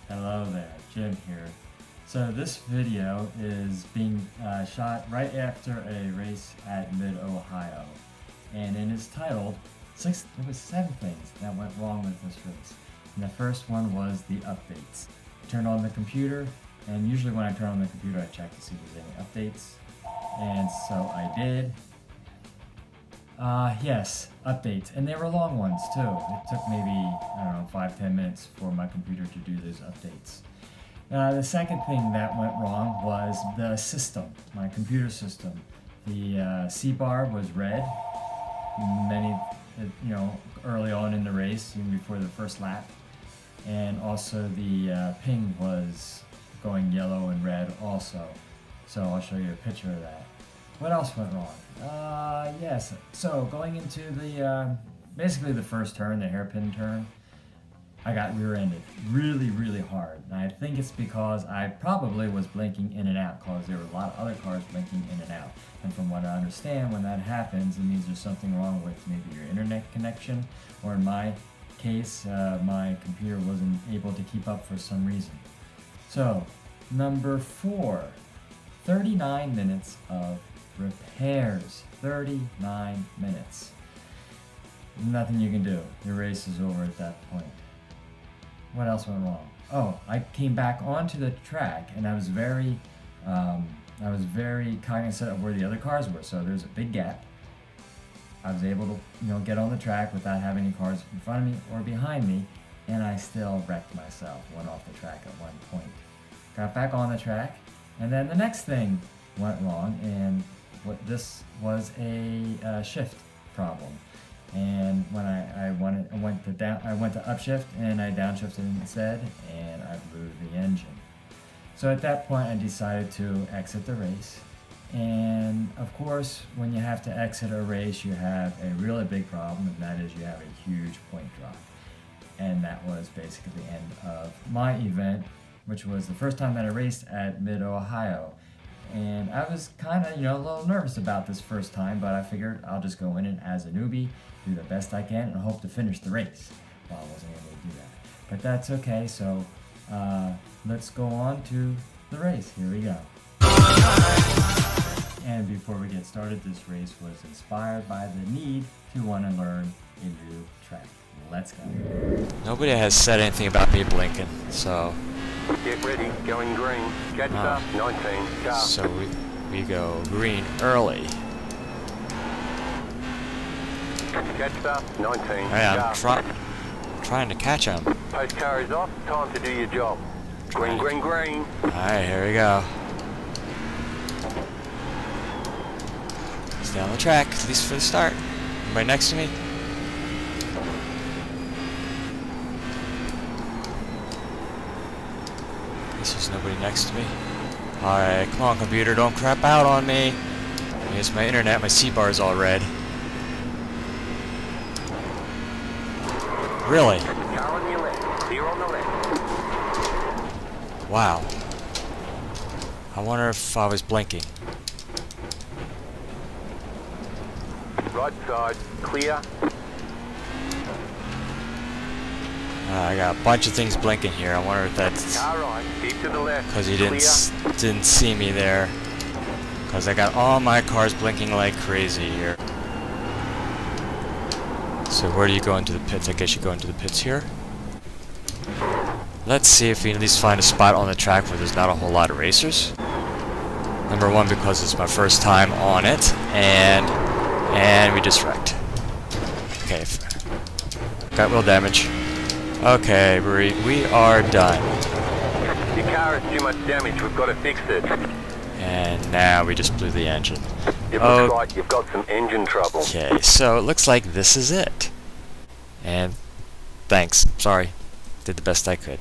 Hello there, Jim here. So this video is being shot right after a race at Mid-Ohio, and it is titled there was 7 things that went wrong with this race. And the first one was the updates. I turned on the computer, and usually when I turn on the computer I check to see if there's any updates, and so I did. Yes, updates, and they were long ones too. It took maybe, I don't know, 5-10 minutes for my computer to do those updates. The second thing that went wrong was the system, my computer system. The C bar was red, early on in the race, even before the first lap, and also the ping was going yellow and red also. So I'll show you a picture of that. What else went wrong? Yes, so going into the, basically the first turn, the hairpin turn, I got rear-ended really hard. And I think it's because I probably was blinking in and out because there were a lot of other cars blinking in and out. And from what I understand, when that happens, it means there's something wrong with maybe your internet connection, or in my case, my computer wasn't able to keep up for some reason. So, number 4, 39 minutes of repairs. 39 minutes. Nothing you can do. Your race is over at that point. What else went wrong? Oh, I came back onto the track and I was very cognizant of where the other cars were. So there's a big gap. I was able to, get on the track without having any cars in front of me or behind me, and I still wrecked myself. Went off the track at one point. Got back on the track, and then the next thing went wrong, and this was a shift problem. And when I went to upshift and I downshifted instead, and I blew the engine. So at that point I decided to exit the race. And of course, when you have to exit a race, you have a really big problem, and that is you have a huge point drop. And that was basically the end of my event, which was the first time that I raced at Mid-Ohio. And I was kind of, a little nervous about this first time, but I figured I'll just go in and as a newbie, do the best I can, and hope to finish the race. Well, I wasn't able to do that, but that's okay. So let's go on to the race. Here we go. And before we get started, this race was inspired by the need to want to learn a new track. Let's go. Nobody has said anything about me blinking, so... Get ready, going green. Catch up, 19, car. So we go green early. Catch up, 19, I'm car. trying to catch him. Post car is off, time to do your job. Green, green, green. Alright, here we go. Stay on the track, at least for the start. Anybody next to me? There's nobody next to me. Alright, come on computer, don't crap out on me. Here's my internet, my C-bar is all red. Really? Car on your left, clear on the left. Wow. I wonder if I was blinking. Right side, clear. I got a bunch of things blinking here. I wonder if that's Car right, keep to the left. because you didn't see me there. Because I got all my cars blinking like crazy here. So where do you go into the pits? I guess you go into the pits here. Let's see if we can at least find a spot on the track where there's not a whole lot of racers. Number one, because it's my first time on it, and we just wrecked. Okay, got wheel damage. Okay, we are done. Your car has too much damage, we've got to fix it. And now we just blew the engine. It looks like you've got some engine trouble. Okay, so it looks like this is it. And thanks, sorry. Did the best I could.